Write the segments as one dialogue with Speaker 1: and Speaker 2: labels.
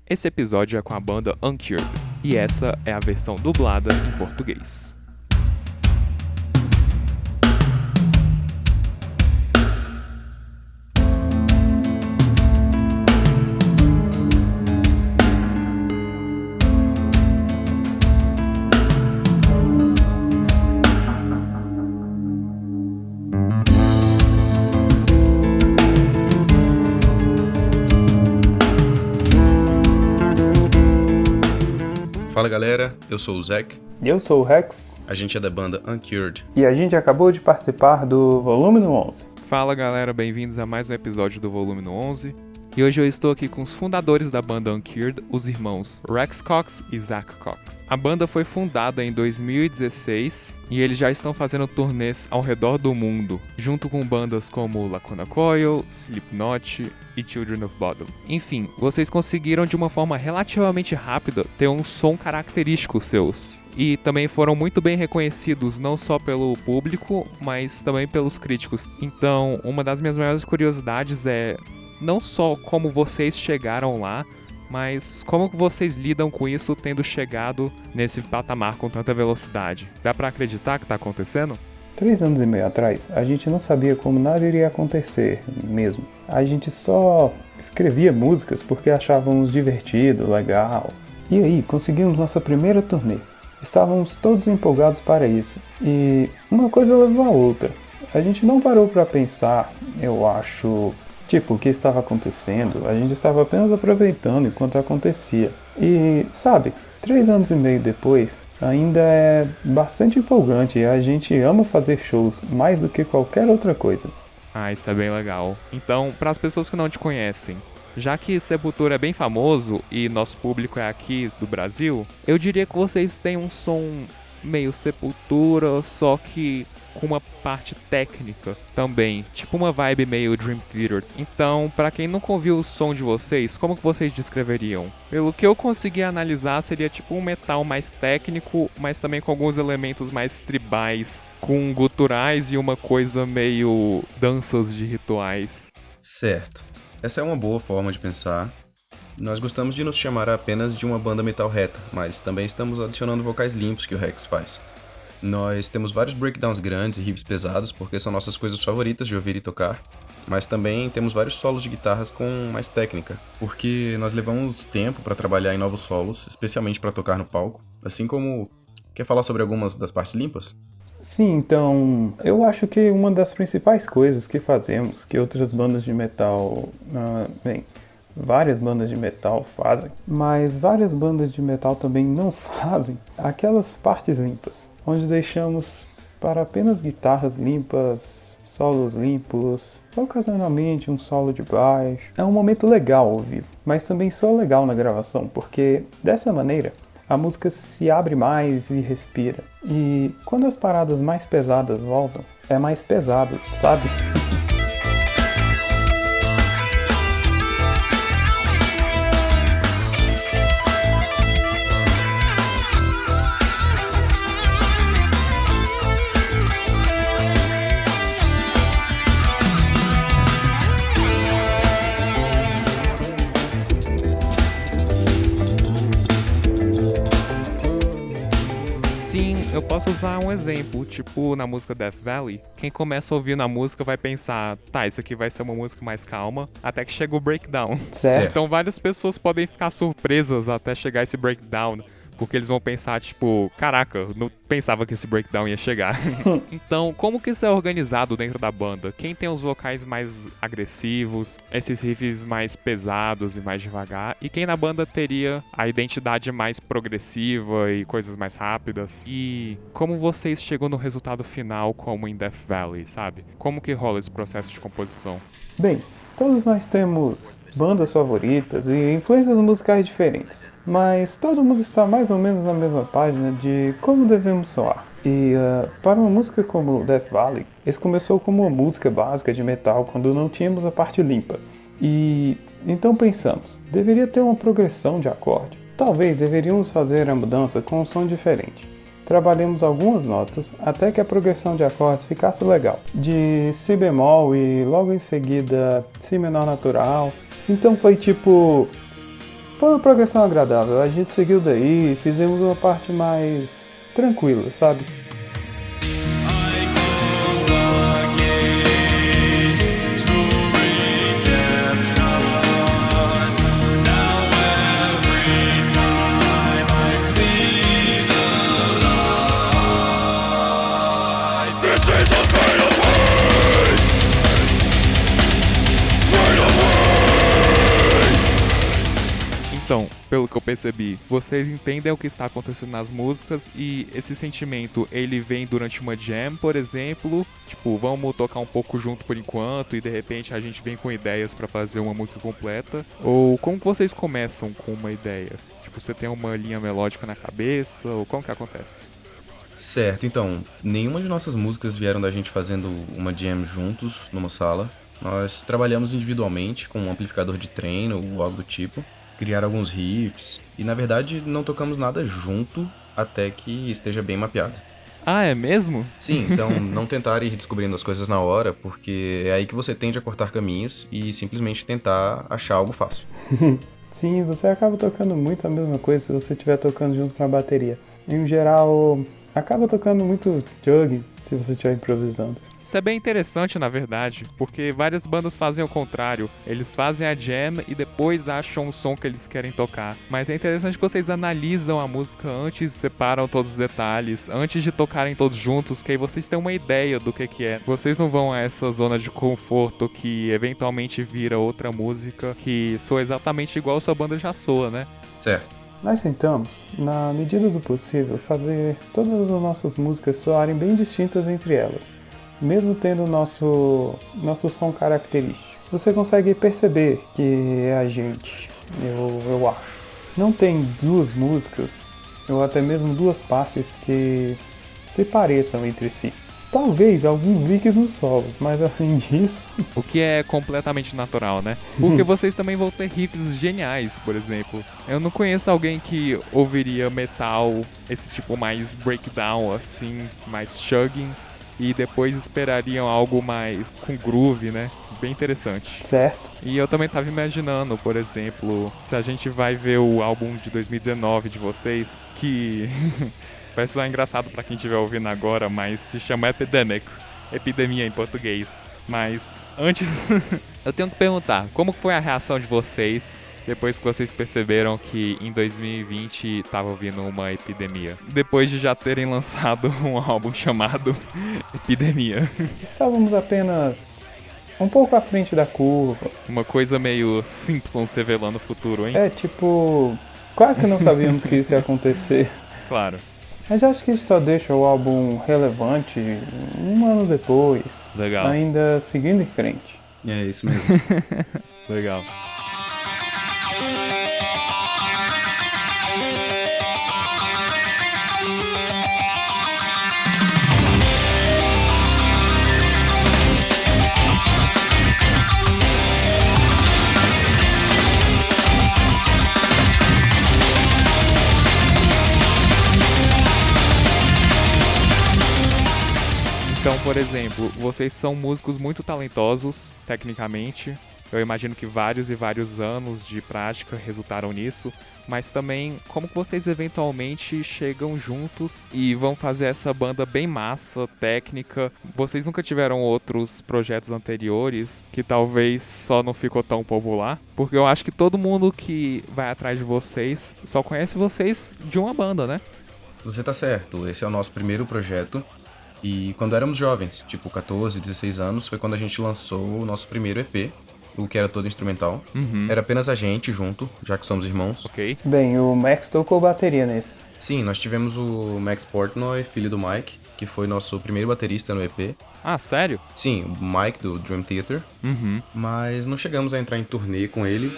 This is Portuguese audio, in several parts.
Speaker 1: Esse episódio é com a banda Uncured, e essa é a versão dublada em português.
Speaker 2: Fala galera, eu sou o Zack.
Speaker 3: E eu sou o Rex.
Speaker 2: A gente é da banda Uncured.
Speaker 3: E a gente acabou de participar do Volume 11.
Speaker 1: Fala galera, bem-vindos a mais um episódio do Volume 11. E hoje eu estou aqui com os fundadores da banda Uncured, os irmãos Rex Cox e Zack Cox. A banda foi fundada em 2016 e eles já estão fazendo turnês ao redor do mundo, junto com bandas como Lacuna Coil, Slipknot e Children of Bodom. Enfim, vocês conseguiram de uma forma relativamente rápida ter um som característico seus. E também foram muito bem reconhecidos não só pelo público, mas também pelos críticos. Então, uma das minhas maiores curiosidades é não só como vocês chegaram lá, mas como vocês lidam com isso tendo chegado nesse patamar com tanta velocidade. Dá pra acreditar que tá acontecendo?
Speaker 3: 3 anos e meio atrás, a gente não sabia como nada iria acontecer mesmo. A gente só escrevia músicas porque achávamos divertido, legal. E aí, conseguimos nossa primeira turnê. Estávamos todos empolgados para isso. E uma coisa levou a outra. A gente não parou para pensar, eu acho, o que estava acontecendo. A gente estava apenas aproveitando enquanto acontecia. E, 3 anos e meio depois, ainda é bastante empolgante e a gente ama fazer shows mais do que qualquer outra coisa.
Speaker 1: Ah, isso é bem legal. Então, para as pessoas que não te conhecem, já que Sepultura é bem famoso e nosso público é aqui do Brasil, eu diria que vocês têm um som meio Sepultura, só que com uma parte técnica também, tipo uma vibe meio Dream Theater. Então, pra quem nunca ouviu o som de vocês, como que vocês descreveriam? Pelo que eu consegui analisar, seria tipo um metal mais técnico, mas também com alguns elementos mais tribais, com guturais e uma coisa meio danças de rituais.
Speaker 2: Certo. Essa é uma boa forma de pensar. Nós gostamos de nos chamar apenas de uma banda metal reta, mas também estamos adicionando vocais limpos que o Rex faz. Nós temos vários breakdowns grandes e riffs pesados, porque são nossas coisas favoritas de ouvir e tocar, mas também temos vários solos de guitarras com mais técnica, porque nós levamos tempo para trabalhar em novos solos, especialmente para tocar no palco, assim como... Quer falar sobre algumas das partes limpas?
Speaker 3: Sim, então, eu acho que uma das principais coisas que fazemos, que outras bandas de metal, várias bandas de metal fazem, mas várias bandas de metal também não fazem, aquelas partes limpas, onde deixamos para apenas guitarras limpas, solos limpos, ocasionalmente um solo de baixo. É um momento legal ao vivo, mas também só legal na gravação, porque dessa maneira a música se abre mais e respira. E quando as paradas mais pesadas voltam, é mais pesado, sabe?
Speaker 1: Eu posso usar um exemplo, tipo na música Death Valley, quem começa ouvindo a música vai pensar, isso aqui vai ser uma música mais calma, até que chega o breakdown.
Speaker 3: Certo.
Speaker 1: Então várias pessoas podem ficar surpresas até chegar esse breakdown, porque eles vão pensar, caraca, não pensava que esse breakdown ia chegar. Então, como que isso é organizado dentro da banda? Quem tem os vocais mais agressivos, esses riffs mais pesados e mais devagar, e quem na banda teria a identidade mais progressiva e coisas mais rápidas? E como vocês chegam no resultado final, como em Death Valley, sabe? Como que rola esse processo de composição?
Speaker 3: Bem, todos nós temos bandas favoritas e influências musicais diferentes, mas todo mundo está mais ou menos na mesma página de como devemos soar. E para uma música como Death Valley, esse começou como uma música básica de metal quando não tínhamos a parte limpa. E então pensamos, deveria ter uma progressão de acorde. Talvez deveríamos fazer a mudança com um som diferente. Trabalhamos algumas notas até que a progressão de acordes ficasse legal, de Si bemol e logo em seguida Si menor natural. Então foi foi uma progressão agradável. A gente seguiu daí e fizemos uma parte mais tranquila, sabe?
Speaker 1: Então, pelo que eu percebi, vocês entendem o que está acontecendo nas músicas e esse sentimento, ele vem durante uma jam, por exemplo, tipo, vamos tocar um pouco junto por enquanto e de repente a gente vem com ideias pra fazer uma música completa? Ou como que vocês começam com uma ideia? Tipo, você tem uma linha melódica na cabeça ou como que acontece?
Speaker 2: Certo, então, nenhuma de nossas músicas vieram da gente fazendo uma jam juntos numa sala. Nós trabalhamos individualmente com um amplificador de treino ou algo do tipo, criar alguns riffs e na verdade não tocamos nada junto até que esteja bem mapeado.
Speaker 1: Ah, é mesmo?
Speaker 2: Sim, então não tentar ir descobrindo as coisas na hora, porque é aí que você tende a cortar caminhos e simplesmente tentar achar algo fácil.
Speaker 3: Sim, você acaba tocando muito a mesma coisa se você estiver tocando junto com a bateria. Em geral, acaba tocando muito jug se você estiver improvisando.
Speaker 1: Isso é bem interessante, na verdade, porque várias bandas fazem o contrário. Eles fazem a jam e depois acham o som que eles querem tocar. Mas é interessante que vocês analisam a música antes, separam todos os detalhes, antes de tocarem todos juntos, que aí vocês têm uma ideia do que é. Vocês não vão a essa zona de conforto que eventualmente vira outra música que soa exatamente igual a sua banda já soa, né?
Speaker 2: Certo.
Speaker 3: Nós tentamos, na medida do possível, fazer todas as nossas músicas soarem bem distintas entre elas, mesmo tendo o nosso som característico. Você consegue perceber que é a gente, eu acho. Não tem duas músicas, ou até mesmo duas partes que se pareçam entre si. Talvez alguns links nos solos, mas além disso...
Speaker 1: O que é completamente natural, né? Porque vocês também vão ter riffs geniais, por exemplo. Eu não conheço alguém que ouviria metal, esse tipo mais breakdown, assim, mais chugging, e depois esperariam algo mais com groove, né? Bem interessante.
Speaker 3: Certo.
Speaker 1: E eu também tava imaginando, por exemplo, se a gente vai ver o álbum de 2019 de vocês, que... vai soar engraçado pra quem estiver ouvindo agora, mas se chama Epidemic. Epidemia em português. Mas antes, eu tenho que perguntar, como foi a reação de vocês depois que vocês perceberam que em 2020 tava vindo uma epidemia? Depois de já terem lançado um álbum chamado Epidemia.
Speaker 3: Estávamos apenas um pouco à frente da curva.
Speaker 1: Uma coisa meio Simpsons revelando o futuro, hein?
Speaker 3: É tipo... Claro que não sabíamos que isso ia acontecer.
Speaker 1: Claro.
Speaker 3: Mas acho que isso só deixa o álbum relevante um ano depois.
Speaker 1: Legal.
Speaker 3: Ainda seguindo em frente.
Speaker 2: É isso mesmo.
Speaker 1: Legal. Então, por exemplo, vocês são músicos muito talentosos, tecnicamente. Eu imagino que vários e vários anos de prática resultaram nisso. Mas também, como que vocês eventualmente chegam juntos e vão fazer essa banda bem massa, técnica? Vocês nunca tiveram outros projetos anteriores que talvez só não ficou tão popular? Porque eu acho que todo mundo que vai atrás de vocês só conhece vocês de uma banda, né?
Speaker 2: Você tá certo, esse é o nosso primeiro projeto. E quando éramos jovens, tipo 14, 16 anos, foi quando a gente lançou o nosso primeiro EP, o que era todo instrumental. Era apenas a gente junto, já que somos irmãos.
Speaker 1: Ok.
Speaker 3: Bem, o Max tocou bateria nesse.
Speaker 2: Sim, nós tivemos o Max Portnoy, filho do Mike, que foi nosso primeiro baterista no EP.
Speaker 1: Ah, sério?
Speaker 2: Sim, o Mike do Dream Theater. Mas não chegamos a entrar em turnê com ele.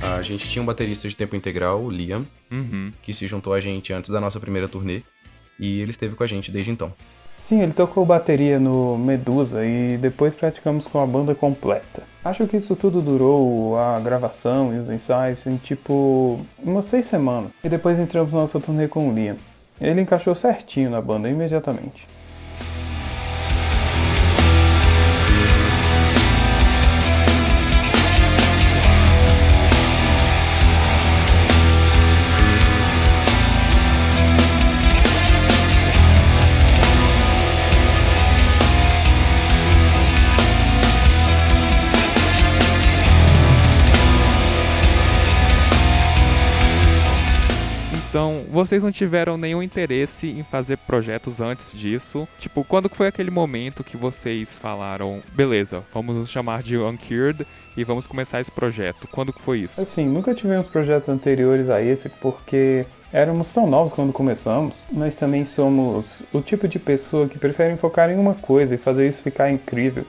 Speaker 2: A gente tinha um baterista de tempo integral, o Liam, que se juntou a gente antes da nossa primeira turnê, e ele esteve com a gente desde então.
Speaker 3: Sim, ele tocou bateria no Medusa e depois praticamos com a banda completa. Acho que isso tudo durou a gravação e os ensaios em tipo umas 6 semanas. E depois entramos na nossa turnê com o Liam. Ele encaixou certinho na banda imediatamente.
Speaker 1: Então, vocês não tiveram nenhum interesse em fazer projetos antes disso? Tipo, quando que foi aquele momento que vocês falaram, beleza, vamos nos chamar de Uncured e vamos começar esse projeto? Quando que foi isso?
Speaker 3: Assim, nunca tivemos projetos anteriores a esse porque éramos tão novos quando começamos. Nós também somos o tipo de pessoa que prefere focar em uma coisa e fazer isso ficar incrível,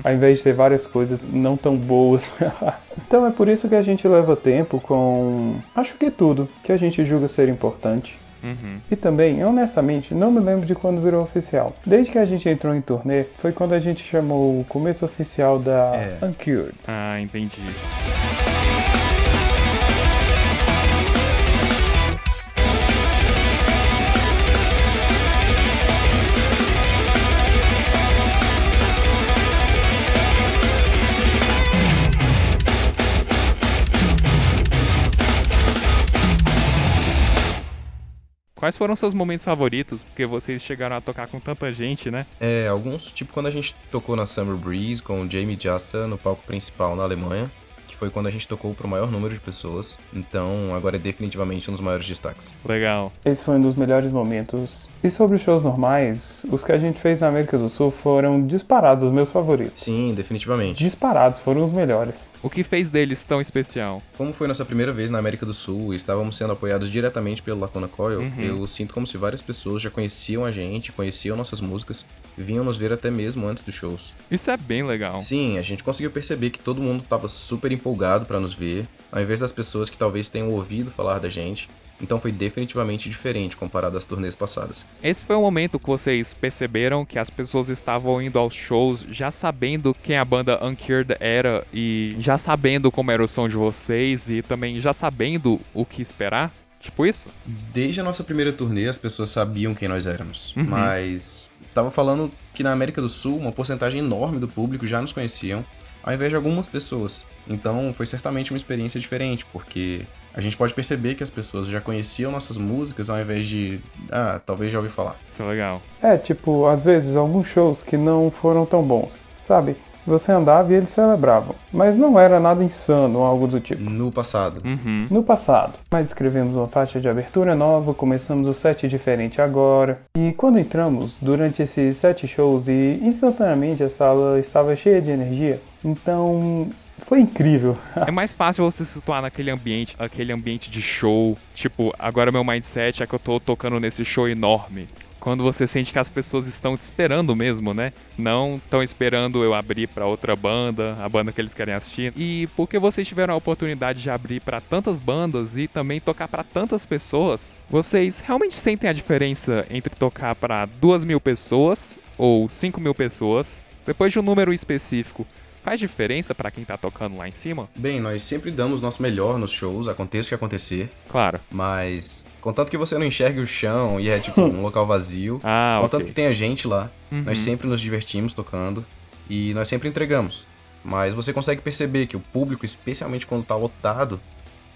Speaker 3: ao invés de ter várias coisas não tão boas. Então é por isso que a gente leva tempo com, acho que tudo que a gente julga ser importante. E também, honestamente, não me lembro de quando virou oficial. Desde que a gente entrou em turnê, foi quando a gente chamou o começo oficial da Uncured.
Speaker 1: Ah, entendi. Quais foram seus momentos favoritos? Porque vocês chegaram a tocar com tanta gente, né?
Speaker 2: Alguns, tipo quando a gente tocou na Summer Breeze com o Jamie Jasta no palco principal na Alemanha, que foi quando a gente tocou pro maior número de pessoas. Então, agora é definitivamente um dos maiores destaques.
Speaker 1: Legal.
Speaker 3: Esse foi um dos melhores momentos. E sobre os shows normais, os que a gente fez na América do Sul foram disparados os meus favoritos.
Speaker 2: Sim, definitivamente.
Speaker 3: Disparados, foram os melhores.
Speaker 1: O que fez deles tão especial?
Speaker 2: Como foi nossa primeira vez na América do Sul e estávamos sendo apoiados diretamente pelo Lacuna Coil, eu sinto como se várias pessoas já conheciam a gente, conheciam nossas músicas, vinham nos ver até mesmo antes dos shows.
Speaker 1: Isso é bem legal.
Speaker 2: Sim, a gente conseguiu perceber que todo mundo estava super empolgado para nos ver, ao invés das pessoas que talvez tenham ouvido falar da gente. Então foi definitivamente diferente comparado às turnês passadas.
Speaker 1: Esse foi o momento que vocês perceberam que as pessoas estavam indo aos shows já sabendo quem a banda Uncured era e já sabendo como era o som de vocês e também já sabendo o que esperar? Tipo isso?
Speaker 2: Desde a nossa primeira turnê as pessoas sabiam quem nós éramos, mas tava falando que na América do Sul uma porcentagem enorme do público já nos conheciam, ao invés de algumas pessoas. Então foi certamente uma experiência diferente, porque a gente pode perceber que as pessoas já conheciam nossas músicas ao invés de, talvez já ouvi falar.
Speaker 1: Isso é legal.
Speaker 3: Tipo, às vezes alguns shows que não foram tão bons, sabe? Você andava e eles celebravam, mas não era nada insano ou algo do tipo.
Speaker 2: No passado.
Speaker 3: No passado. Mas escrevemos uma faixa de abertura nova, começamos o set diferente agora. E quando entramos, durante esses 7 shows, e instantaneamente a sala estava cheia de energia, então foi incrível.
Speaker 1: É mais fácil você se situar naquele ambiente de show. Tipo, agora meu mindset é que eu tô tocando nesse show enorme. Quando você sente que as pessoas estão te esperando mesmo, né? Não estão esperando eu abrir pra outra banda, a banda que eles querem assistir. E porque vocês tiveram a oportunidade de abrir pra tantas bandas e também tocar pra tantas pessoas, vocês realmente sentem a diferença entre tocar pra 2.000 pessoas ou 5.000 pessoas, depois de um número específico? Faz diferença pra quem tá tocando lá em cima?
Speaker 2: Bem, nós sempre damos nosso melhor nos shows, aconteça o que acontecer.
Speaker 1: Claro.
Speaker 2: Mas, contanto que você não enxergue o chão e é tipo um local vazio, contanto que tenha gente lá, nós sempre nos divertimos tocando e nós sempre entregamos. Mas você consegue perceber que o público, especialmente quando tá lotado,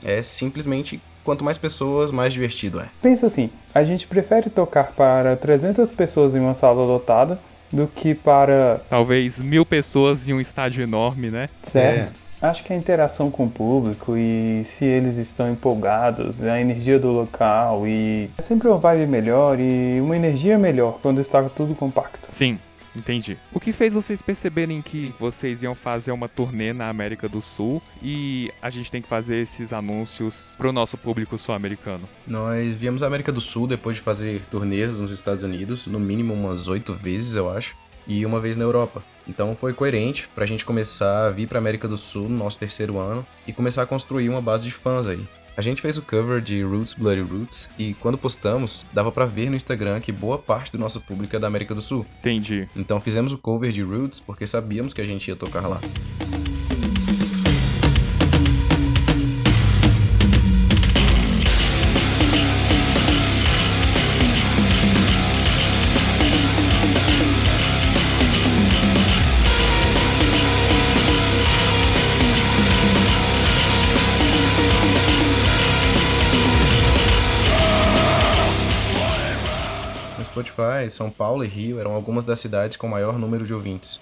Speaker 2: é simplesmente quanto mais pessoas, mais divertido é.
Speaker 3: Pensa assim, a gente prefere tocar para 300 pessoas em uma sala lotada do que para...
Speaker 1: talvez 1.000 pessoas em um estádio enorme, né?
Speaker 3: Certo. Acho que a interação com o público e se eles estão empolgados, a energia do local e... é sempre uma vibe melhor e uma energia melhor quando está tudo compacto.
Speaker 1: Sim, entendi. O que fez vocês perceberem que vocês iam fazer uma turnê na América do Sul e a gente tem que fazer esses anúncios pro nosso público sul-americano?
Speaker 2: Nós viemos à América do Sul depois de fazer turnês nos Estados Unidos, no mínimo umas 8 vezes, eu acho, e uma vez na Europa. Então foi coerente pra gente começar a vir pra América do Sul no nosso terceiro ano e começar a construir uma base de fãs aí. A gente fez o cover de Roots Bloody Roots e quando postamos, dava pra ver no Instagram que boa parte do nosso público é da América do Sul.
Speaker 1: Entendi.
Speaker 2: Então fizemos o cover de Roots porque sabíamos que a gente ia tocar lá. Spotify, São Paulo e Rio eram algumas das cidades com maior número de ouvintes.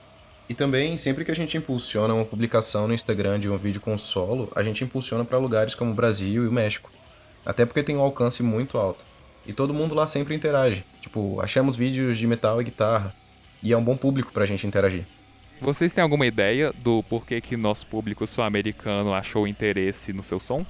Speaker 2: E também, sempre que a gente impulsiona uma publicação no Instagram de um vídeo com solo, a gente impulsiona para lugares como o Brasil e o México. Até porque tem um alcance muito alto. E todo mundo lá sempre interage. Tipo, achamos vídeos de metal e guitarra. E é um bom público pra gente interagir.
Speaker 1: Vocês têm alguma ideia do porquê que nosso público sul-americano achou interesse no seu som?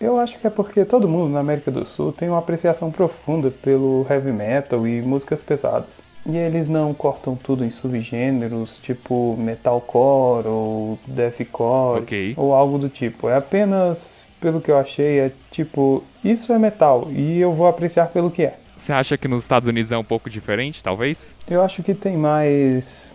Speaker 3: Eu acho que é porque todo mundo na América do Sul tem uma apreciação profunda pelo heavy metal e músicas pesadas. E eles não cortam tudo em subgêneros, tipo metalcore ou deathcore,
Speaker 1: Ok.
Speaker 3: ou algo do tipo. É apenas, pelo que eu achei, é tipo, isso é metal e eu vou apreciar pelo que é.
Speaker 1: Você acha que nos Estados Unidos é um pouco diferente, talvez?
Speaker 3: Eu acho que tem mais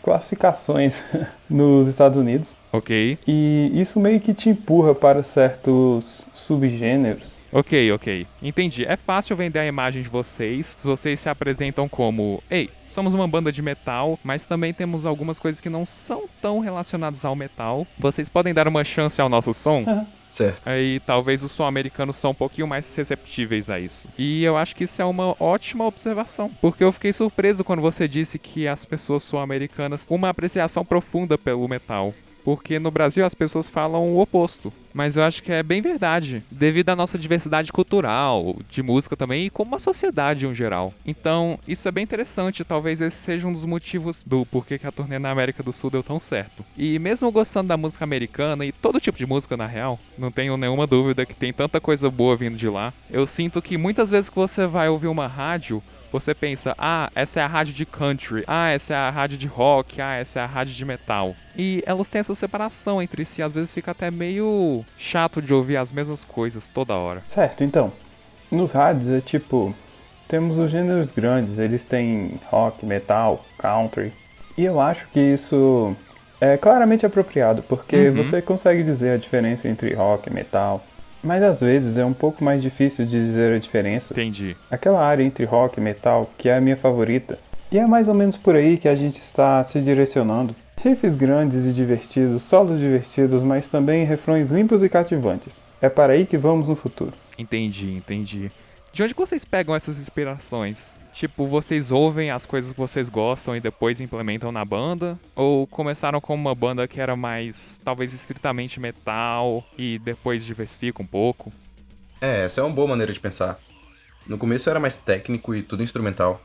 Speaker 3: classificações nos Estados Unidos.
Speaker 1: Ok.
Speaker 3: E isso meio que te empurra para certos subgêneros.
Speaker 1: Ok. Entendi. É fácil vender a imagem de vocês se vocês se apresentam como: ei, somos uma banda de metal, mas também temos algumas coisas que não são tão relacionadas ao metal. Vocês podem dar uma chance ao nosso som?
Speaker 2: Certo.
Speaker 1: Aí talvez os sul-americanos são um pouquinho mais receptíveis a isso. E eu acho que isso é uma ótima observação, porque eu fiquei surpreso quando você disse que as pessoas sul-americanas têm uma apreciação profunda pelo metal. Porque no Brasil as pessoas falam o oposto. Mas eu acho que é bem verdade, devido à nossa diversidade cultural, de música também, e como a sociedade em geral. Então, isso é bem interessante, talvez esse seja um dos motivos do porquê que a turnê na América do Sul deu tão certo. E mesmo gostando da música americana, e todo tipo de música na real, não tenho nenhuma dúvida que tem tanta coisa boa vindo de lá, eu sinto que muitas vezes que você vai ouvir uma rádio, você pensa: ah, essa é a rádio de country, ah, essa é a rádio de rock, ah, essa é a rádio de metal. E elas têm essa separação entre si, às vezes fica até meio chato de ouvir as mesmas coisas toda hora.
Speaker 3: Certo, então, nos rádios é tipo, temos os gêneros grandes, eles têm rock, metal, country. E eu acho que isso é claramente apropriado, porque você consegue dizer a diferença entre rock e metal. Mas às vezes é um pouco mais difícil de dizer a diferença.
Speaker 1: Entendi.
Speaker 3: Aquela área entre rock e metal, que é a minha favorita. E é mais ou menos por aí que a gente está se direcionando. Riffs grandes e divertidos, solos divertidos, mas também refrões limpos e cativantes. É para aí que vamos no futuro.
Speaker 1: Entendi. De onde que vocês pegam essas inspirações? Tipo, vocês ouvem as coisas que vocês gostam e depois implementam na banda? Ou começaram com uma banda que era mais, talvez, estritamente metal e depois diversifica um pouco?
Speaker 2: Essa é uma boa maneira de pensar. No começo era mais técnico e tudo instrumental.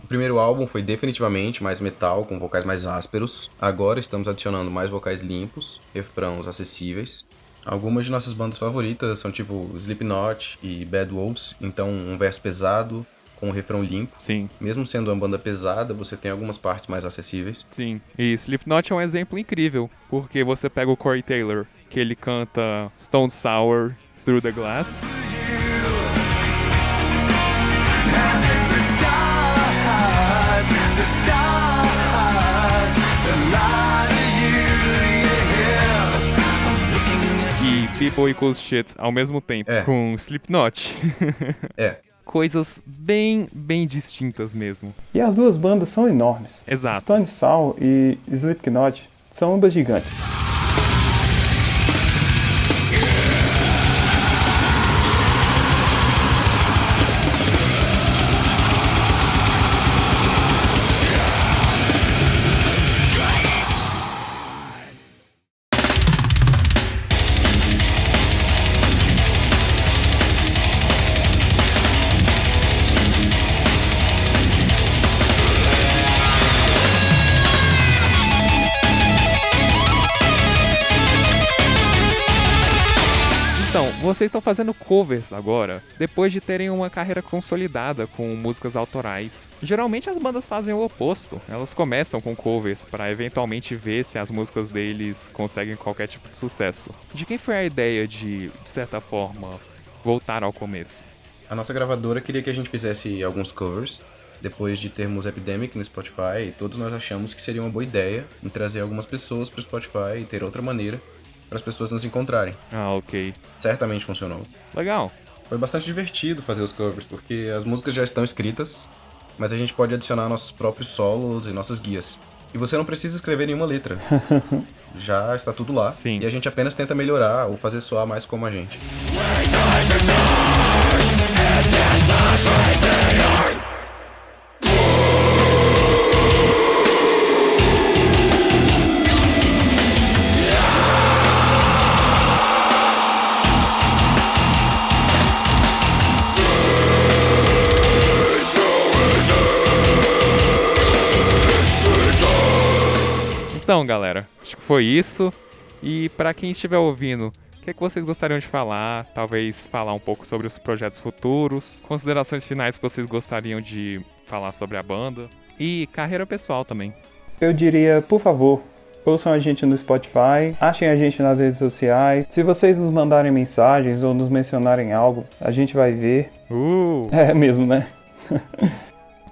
Speaker 2: O primeiro álbum foi definitivamente mais metal, com vocais mais ásperos. Agora estamos adicionando mais vocais limpos, refrãos acessíveis. Algumas de nossas bandas favoritas são tipo Slipknot e Bad Wolves, então um verso pesado com um refrão limpo.
Speaker 1: Sim.
Speaker 2: Mesmo sendo uma banda pesada, você tem algumas partes mais acessíveis.
Speaker 1: Sim, e Slipknot é um exemplo incrível, porque você pega o Corey Taylor, que ele canta Stone Sour Through the Glass. E People Equals Shit ao mesmo tempo, com Slipknot. Coisas bem distintas mesmo.
Speaker 3: E as duas bandas são enormes.
Speaker 1: Exato.
Speaker 3: Stone Sour e Slipknot são ambas gigantes.
Speaker 1: Vocês estão fazendo covers agora, depois de terem uma carreira consolidada com músicas autorais. Geralmente as bandas fazem o oposto, elas começam com covers para eventualmente ver se as músicas deles conseguem qualquer tipo de sucesso. De quem foi a ideia de certa forma, voltar ao começo?
Speaker 2: A nossa gravadora queria que a gente fizesse alguns covers. Depois de termos Epidemic no Spotify, todos nós achamos que seria uma boa ideia em trazer algumas pessoas para o Spotify e ter outra maneira para as pessoas nos encontrarem.
Speaker 1: Ah, ok.
Speaker 2: Certamente funcionou.
Speaker 1: Legal.
Speaker 2: Foi bastante divertido fazer os covers, porque as músicas já estão escritas, mas a gente pode adicionar nossos próprios solos e nossas guias. E você não precisa escrever nenhuma letra. Já está tudo lá.
Speaker 1: Sim.
Speaker 2: E a gente apenas tenta melhorar ou fazer soar mais como a gente.
Speaker 1: Então, galera, acho que foi isso. E para quem estiver ouvindo, o que é que vocês gostariam de falar? Talvez falar um pouco sobre os projetos futuros, considerações finais que vocês gostariam de falar sobre a banda e carreira pessoal também.
Speaker 3: Eu diria, por favor, ouçam a gente no Spotify, achem a gente nas redes sociais. Se vocês nos mandarem mensagens ou nos mencionarem algo, a gente vai ver. É mesmo, né?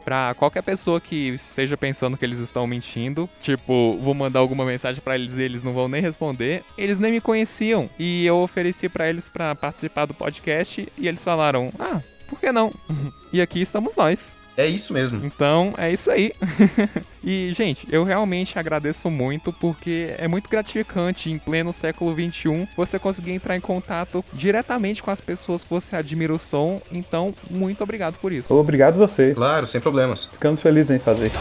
Speaker 1: Pra qualquer pessoa que esteja pensando que eles estão mentindo, tipo, vou mandar alguma mensagem pra eles e eles não vão nem responder, eles nem me conheciam. E eu ofereci pra eles pra participar do podcast e eles falaram, por que não? E aqui estamos nós.
Speaker 2: É isso mesmo.
Speaker 1: Então, é isso aí. E, gente, eu realmente agradeço muito porque é muito gratificante em pleno século XXI você conseguir entrar em contato diretamente com as pessoas que você admira o som. Então, muito obrigado por isso.
Speaker 3: Obrigado você.
Speaker 2: Claro, sem problemas.
Speaker 3: Ficamos felizes em fazer.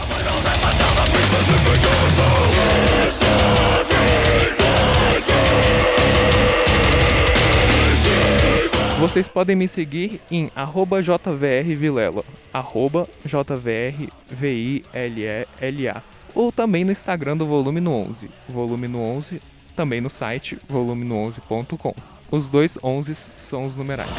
Speaker 1: Vocês podem me seguir em @jvrvilela, @jvrvilela, ou também no Instagram do Volume no 11, Volume no 11, também no site volumeno11.com. Os dois 11s são os numerais.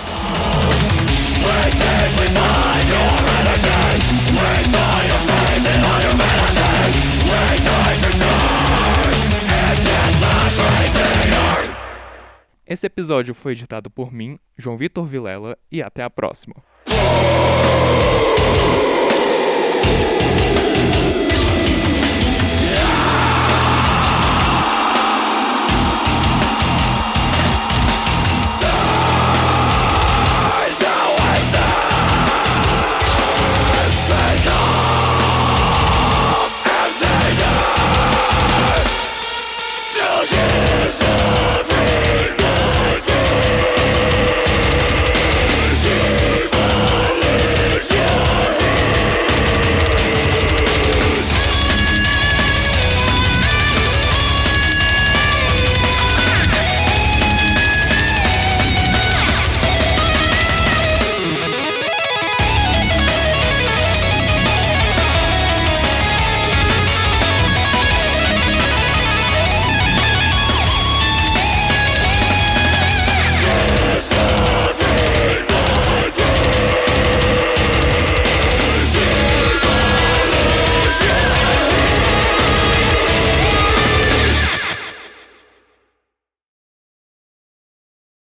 Speaker 1: Esse episódio foi editado por mim, João Vitor Vilela, e até a próxima.